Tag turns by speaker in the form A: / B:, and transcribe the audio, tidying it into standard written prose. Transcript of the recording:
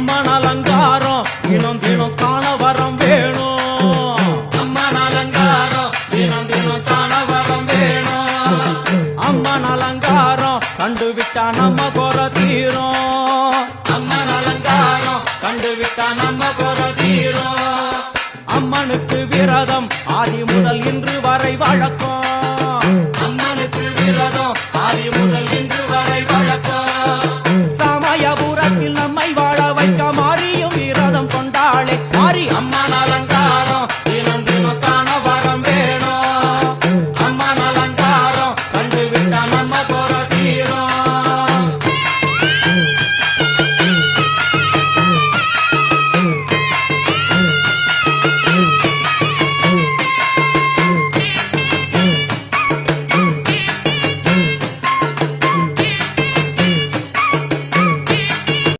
A: அம்மன் அலங்காரம் தினம் தினம் காண வரம் வேணும்.
B: அம்மன் அலங்காரம் தினம் தினம் காண வரம் வேணும்.
A: அம்மன் அலங்காரம் கண்டுவிட்டா நம்ம குற தீரும்.
B: அம்மன் அலங்காரம் கண்டுவிட்டா நம்ம குற தீரும்.
A: அம்மனுக்கு விரதம் ஆதி முதல் இன்று வரை வழக்கம்.
B: அம்மனுக்கு விரதம் ஆதி முதல் இன்று வரை வழக்கம்.
A: சமயபுரத்தில் நம்மை வாழ வைக்க மாறியும் விரதம் கொண்டாளே மாறி
B: அம்மா